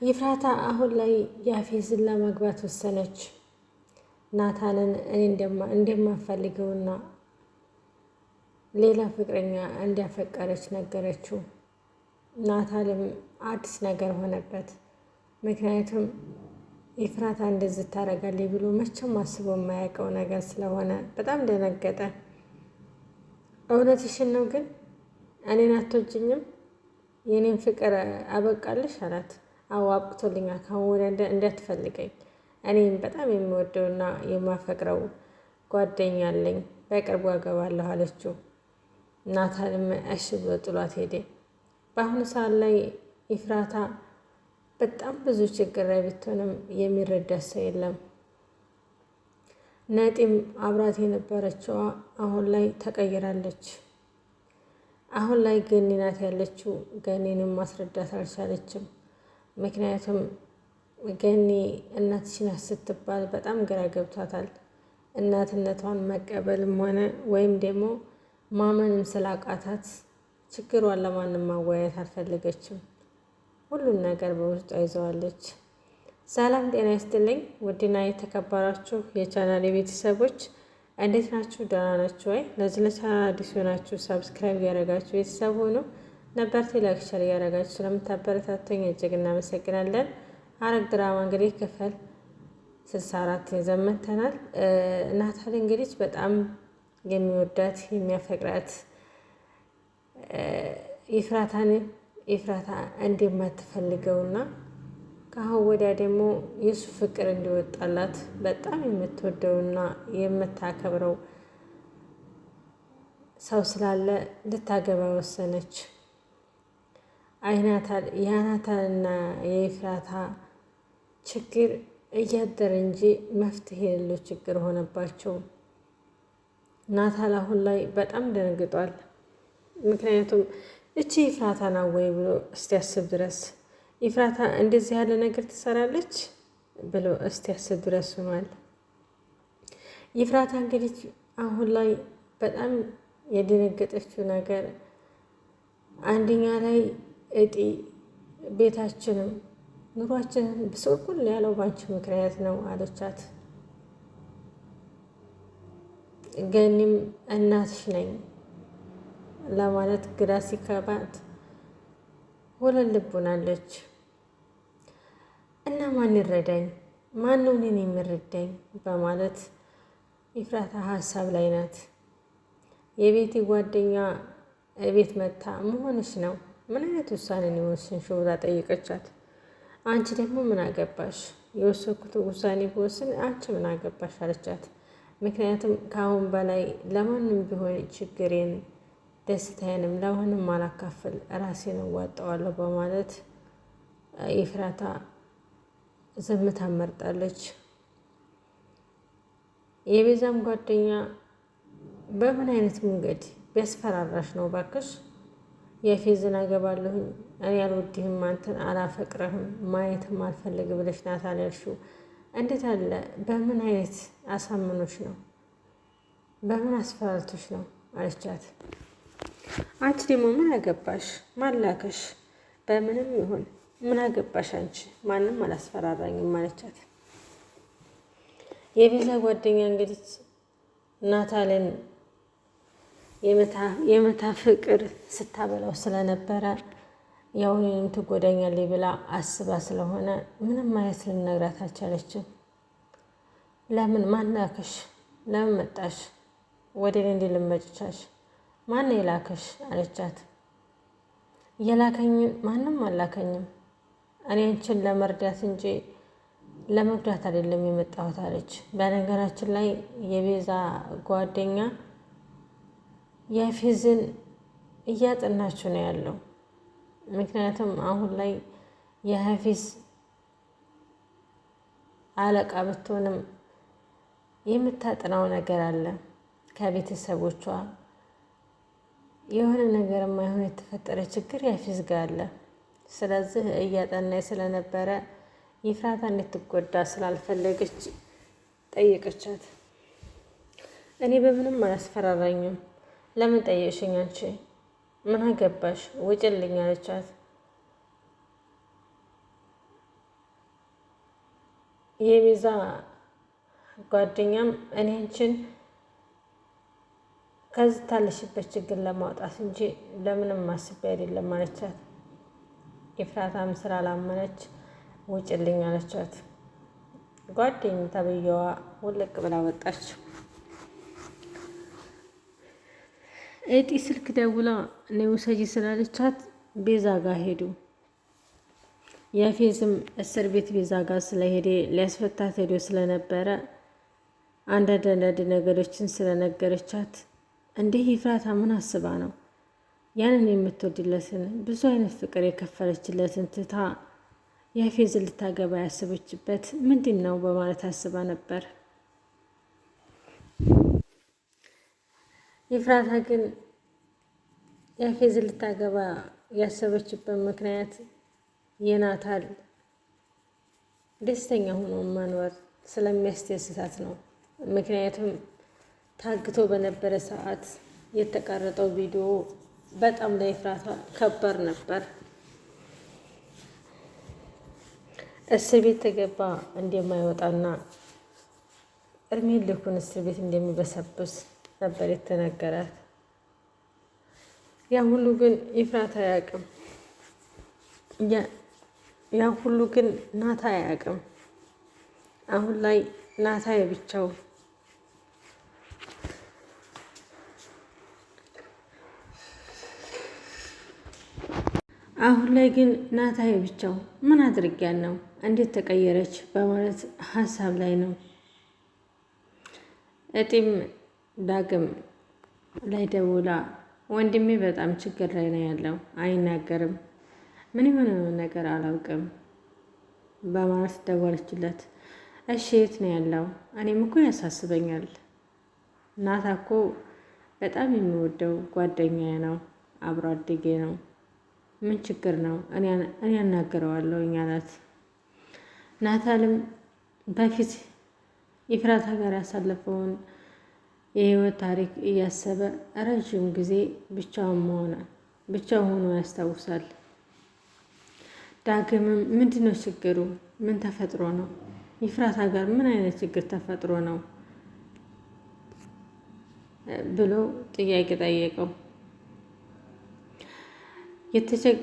ይፍራታ አሁን ላይ ያፌዝን ለማግባት ወሰነች። ናታንን እኔ እንደማፈልገውና ሌላ ፍቅረኛ እንዲያፈቀረች ነገረችው። ናታልም አዲስ ነገር ሆነበት። ምክንያቱም ይፍራታ እንደዚህ ታደርጋለች ብሎ መቼም አስቦ የማያውቀው ነገር ስለሆነ በጣም ደነገጠ። እውነትሽን ነው ግን እኔን አትወጂኝም? የኔን ፍቅር አበቃልሽ አላት። አዎ አብቅቶልኛል። ካሁን ወዲያ እንዳትፈልገኝ። እኔም በጣም የምወደውና የማፈቅረው ጓደኛ አለኝ፣ በቅርቡ አገባለሁ አለችው። ናታንም እሺ ብሎ ጥሏት ሄደ። በአሁኑ ሰዓት ላይ ይፍራታ በጣም ብዙ ችግር ላይ ብትሆንም የሚረዳት ሰው የለም። ነጢም አብራት የነበረችዋ አሁን ላይ ተቀይራለች። አሁን ላይ ገኒ ናት ያለችው። ገኒንም ማስረዳት አልቻለችም። ምክንያቱም ገኒ እናትሽ ናት ስትባል በጣም ግራ ገብቷታል። እናትነቷን መቀበልም ሆነ ወይም ደግሞ ማመንም ስላቃታት ችግሯን ለማንም ማወያየት አልፈለገችም። ሁሉን ነገር በውስጧ ይዘዋለች። ሰላም ጤና ይስጥልኝ ውድና የተከበራችሁ የቻናል ቤተሰቦች እንዴት ናችሁ? ደህና ናችሁ ወይ? ለዚህ ለቻናል አዲስ ሆናችሁ ሰብስክራይብ ያደረጋችሁ ቤተሰብ ሆኖ ነበርቴ ላይክ ሸር ያደረጋችሁ ስለምታበረታቱኝ እጅግ እናመሰግናለን። ሐረግ ድራማ እንግዲህ ክፍል 64 ይዘን መጥተናል። ናታል እንግዲህ በጣም የሚወዳት የሚያፈቅራት ይፍራታ እንደማትፈልገውና ከአሁን ወዲያ ደግሞ የእሱ ፍቅር እንዲወጣላት በጣም የምትወደውና የምታከብረው ሰው ስላለ ልታገባ ወሰነች። የናታልና የይፍራታ ችግር እያደረ እንጂ መፍትሄ የሌለው ችግር ሆነባቸው። ናታል አሁን ላይ በጣም ደንግጧል። ምክንያቱም እቺ ይፍራታ ናት ወይ ብሎ እስቲያስብ ድረስ ይፍራታ እንደዚህ ያለ ነገር ትሰራለች ብሎ እስቲያስብ ድረስ ሆኗል። ይፍራታ እንግዲህ አሁን ላይ በጣም የደነገጠችው ነገር አንደኛ ላይ እጢ ቤታችንም ኑሯችንን ብስቁል ያለው ባንቺ ምክንያት ነው አለቻት። ገኒም እናትሽ ነኝ ለማለት ግራ ሲከባት ወለል ልቡናለች። እና ማን ይረዳኝ? ማን ነው እኔን የሚረዳኝ? በማለት ይፍራታ ሀሳብ ላይ ናት። የቤቲ ጓደኛ ቤት መታ መሆንሽ ነው ምን አይነት ውሳኔን የወሰንሽው ብላ ጠይቀቻት። አንቺ ደግሞ ምን አገባሽ? የወሰንኩት ውሳኔ ብወስን አንቺ ምን አገባሽ አለቻት። ምክንያቱም ከአሁን በላይ ለማንም ቢሆን ችግሬን ደስታዬንም ለማንም አላካፍል ራሴን እዋጠዋለሁ በማለት ይፍራታ ዝምታ መርጣለች። የቤዛም ጓደኛ በምን አይነት መንገድ ቢያስፈራራሽ ነው ባክሽ? የፌዝን አገባለሁኝ እኔ አልወድህም፣ አንተን አላፈቅረህም፣ ማየትም አልፈልግ ብለሽ ናታል ያልሽው እንዴት አለ? በምን አይነት አሳምኖች ነው? በምን አስፈራርቶች ነው አለቻት። አንቺ ደግሞ ምን አገባሽ? ማላከሽ በምንም ይሁን ምን አገባሽ አንቺ? ማንም አላስፈራራኝም አለቻት። የቤዛ ጓደኛ እንግዲህ ናታልን የመታ ፍቅር ስታበላው ስለነበረ ያው እኔንም ትጎዳኛለች ብላ አስባ ስለሆነ ምንም አይነት ልነግራት አልቻለችም። ለምን ማናከሽ? ለምን መጣሽ? ወደ እኔ እንዲልመጭቻሽ ማን የላከሽ አለቻት። የላከኝ ማንም አላከኝም፣ እኔ አንቺን ለመርዳት እንጂ ለመጉዳት አይደለም የመጣሁት አለች። በነገራችን ላይ የቤዛ ጓደኛ ያፌዝን እያጠናችሁ ነው ያለው። ምክንያቱም አሁን ላይ የሀፊዝ አለቃ ብትሆንም የምታጥናው ነገር አለ። ከቤተሰቦቿ የሆነ ነገር የማይሆን የተፈጠረ ችግር ያፌዝ ጋር አለ። ስለዚህ እያጠናኝ ስለነበረ ይፍራታ እንድትጎዳ ስላልፈለገች ጠየቀቻት። እኔ በምንም አላስፈራራኝም። ለምን ጠየቅሽኝ? አንቺ ምን አገባሽ? ውጭልኝ አለቻት። የቤዛ ጓደኛም እኔ አንቺን ከዚህ ታለሽበት ችግር ለማውጣት እንጂ ለምንም አስቤ አይደለም አለቻት። ኤፍራታም ስላላመነች ውጭልኝ አለቻት። ጓደኛ ተብዬዋ ውልቅ ብላ ወጣች። እጢ ስልክ ደውላ ነይ ውሰጂ ስላለቻት ቤዛ ጋር ሄዱ። ያፌዝም እስር ቤት ቤዛ ጋር ስለሄደ ሊያስፈታት ሄዶ ስለነበረ አንዳንድ ነገሮችን ስለነገረቻት እንዲህ ኤፍራታ ምን አስባ ነው ያንን የምትወድለትን ብዙ አይነት ፍቅር የከፈለችለትን ትታ ያፌዝን ልታገባ ያሰበችበት ምንድን ነው በማለት አስባ ነበር። ኤፍራታ ግን ያፌዝን ልታገባ ያሰበችበት ምክንያት የናታል ደስተኛ ሆኖ መኖር ስለሚያስደስታት ነው። ምክንያቱም ታግቶ በነበረ ሰዓት የተቀረጠው ቪዲዮ በጣም ለኤፍራታ ከባድ ነበር። እስር ቤት ተገባ እንደማይወጣና እድሜ ልኩን እስር ቤት እንደሚበሰብስ ነበር የተነገራት። ያ ሁሉ ግን ኤፍራታ አያውቅም። ያ ሁሉ ግን ናታ አያውቅም። አሁን ላይ ናታ የብቻው ናታ የብቻው ምን አድርጊያት ነው እንዴት ተቀየረች በማለት ሀሳብ ላይ ነው። እጢም ዳግም ላይ ደውላ ወንድሜ በጣም ችግር ላይ ነው ያለው፣ አይናገርም፣ ምን የሆነ ነገር አላውቅም በማለት ደወለችለት። እሺ የት ነው ያለው? እኔም እኮ ያሳስበኛል። ናታ እኮ በጣም የሚወደው ጓደኛዬ ነው፣ አብሮ አደጌ ነው። ምን ችግር ነው? እኔ ያናገረዋለሁ አላት። ናታልም በፊት ኤፍራታ ጋር ያሳለፈውን የህይወት ታሪክ እያሰበ ረዥም ጊዜ ብቻውን ሆኖ ያስታውሳል። ዳግምም ምንድነው ችግሩ? ምን ተፈጥሮ ነው? ኤፍራታ ጋር ምን አይነት ችግር ተፈጥሮ ነው ብሎ ጥያቄ ጠየቀው።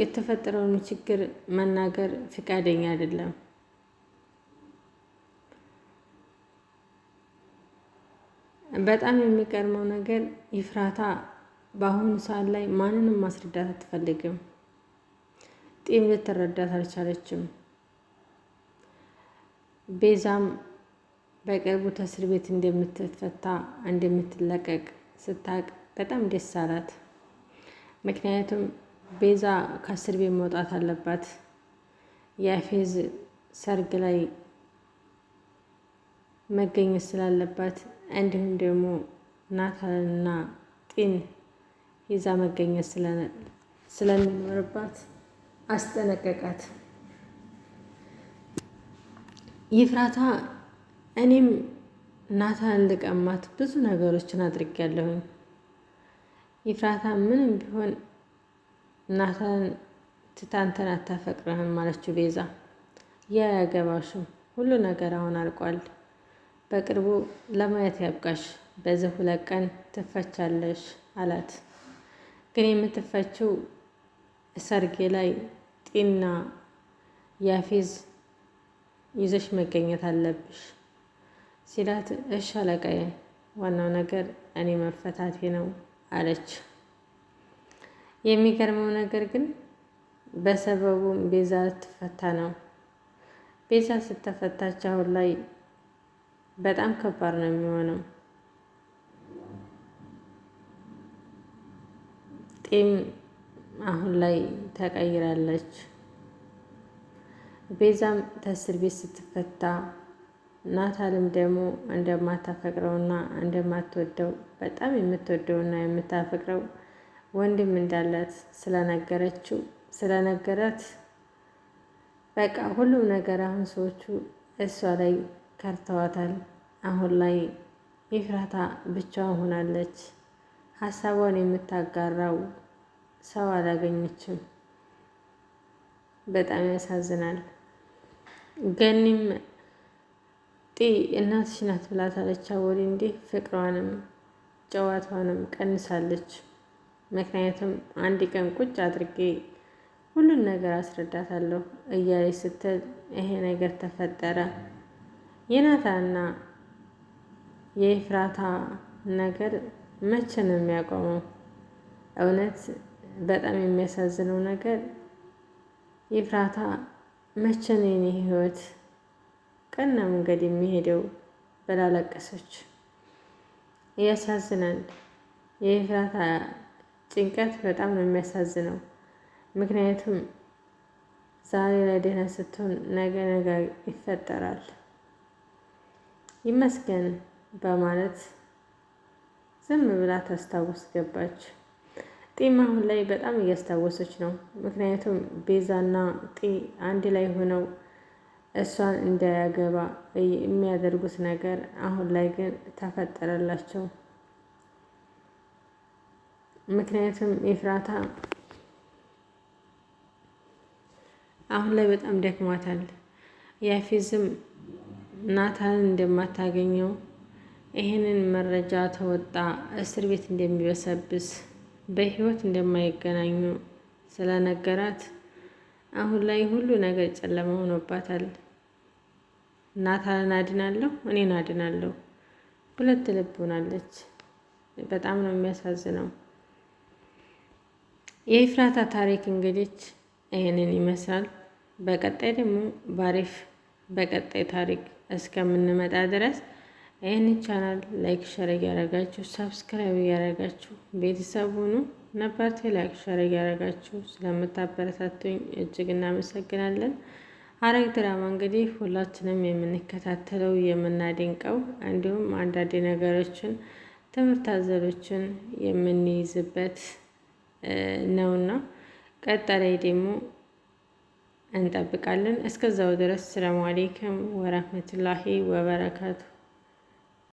የተፈጠረውን ችግር መናገር ፍቃደኛ አይደለም። በጣም የሚገርመው ነገር ኤፍራታ በአሁኑ ሰዓት ላይ ማንንም ማስረዳት አትፈልግም። ጢም ልትረዳት አልቻለችም። ቤዛም በቅርቡ ከእስር ቤት እንደምትፈታ እንደምትለቀቅ ስታቅ በጣም ደስ አላት። ምክንያቱም ቤዛ ከእስር ቤት መውጣት አለባት። የአፌዝ ሰርግ ላይ መገኘት ስላለባት እንዲሁም ደግሞ ናታንና ጢን ይዛ መገኘት ስለሚኖርባት አስጠነቀቃት። ኤፍራታ እኔም ናታን ልቀማት ብዙ ነገሮችን አድርጌያለሁኝ። ኤፍራታ ምንም ቢሆን ናታን ትታንተን አታፈቅርህም አለችው ቤዛ። ያያገባሽም ሁሉ ነገር አሁን አልቋል። በቅርቡ ለማየት ያብቃሽ፣ በዚህ 2 ቀን ትፈቻለሽ አላት። ግን የምትፈችው ሰርጌ ላይ ጢና ያፌዝ ይዘሽ መገኘት አለብሽ ሲላት፣ እሺ አለቃዬ፣ ዋናው ነገር እኔ መፈታቴ ነው አለች። የሚገርመው ነገር ግን በሰበቡም ቤዛ ትፈታ ነው። ቤዛ ስተፈታች አሁን ላይ በጣም ከባድ ነው የሚሆነው። ጢም አሁን ላይ ተቀይራለች። ቤዛም ከእስር ቤት ስትፈታ ናታልም ደግሞ እንደማታፈቅረውና እንደማትወደው በጣም የምትወደውና የምታፈቅረው ወንድም እንዳላት ስለነገራት በቃ ሁሉም ነገር አሁን ሰዎቹ እሷ ላይ ከርተዋታል። አሁን ላይ ኤፍራታ ብቻዋን ሆናለች። ሀሳቧን የምታጋራው ሰው አላገኘችም። በጣም ያሳዝናል። ገኒም እናትሽ ናት ብላታለች። አወሪ እንዲህ ፍቅሯንም ጨዋታዋንም ቀንሳለች። ምክንያቱም አንድ ቀን ቁጭ አድርጌ ሁሉን ነገር አስረዳታለሁ እያለች ስትል ይሄ ነገር ተፈጠረ። የናታንና የኤፍራታ ነገር መቼ ነው የሚያቆመው? እውነት በጣም የሚያሳዝነው ነገር ኤፍራታ መቼ ነው የኔ ህይወት ቀና መንገድ የሚሄደው ብላ ለቀሰች። ያሳዝናል። የኤፍራታ ጭንቀት በጣም ነው የሚያሳዝነው። ምክንያቱም ዛሬ ላይ ደህና ስትሆን ነገ ይፈጠራል። ይመስገን በማለት ዝም ብላ ታስታውስ ገባች። ጢም አሁን ላይ በጣም እያስታወሰች ነው። ምክንያቱም ቤዛና ጢ አንድ ላይ ሆነው እሷን እንዳያገባ የሚያደርጉት ነገር አሁን ላይ ግን ተፈጠረላቸው። ምክንያቱም ኤፍራታ አሁን ላይ በጣም ደክሟታል። ያፌዝም ናታንን እንደማታገኘው ይህንን መረጃ ተወጣ እስር ቤት እንደሚበሰብስ በህይወት እንደማይገናኙ ስለነገራት አሁን ላይ ሁሉ ነገር ጨለማ ሆኖባታል። ናታንን አድናለሁ፣ እኔን አድናለሁ፣ ሁለት ልብ ሆናለች። በጣም ነው የሚያሳዝነው። የኤፍራታ ታሪክ እንግዲህ ይህንን ይመስላል። በቀጣይ ደግሞ ባሪፍ በቀጣይ ታሪክ እስከምንመጣ ድረስ ይህንን ቻናል ላይክ ሸር እያደረጋችሁ ሰብስክራይብ እያደረጋችሁ ቤተሰብ ሁኑ። ነባርቴ ላይክ ሸር እያደረጋችሁ ስለምታበረታቱኝ እጅግ እናመሰግናለን። ሐረግ ድራማ እንግዲህ ሁላችንም የምንከታተለው የምናደንቀው እንዲሁም አንዳንድ ነገሮችን ትምህርት አዘሎችን የምንይዝበት ነውና ቀጣይ ደግሞ እንጠብቃለን። እስከዛው ድረስ ሰላም አለይኩም ወራህመቱላሂ ወበረካቱ።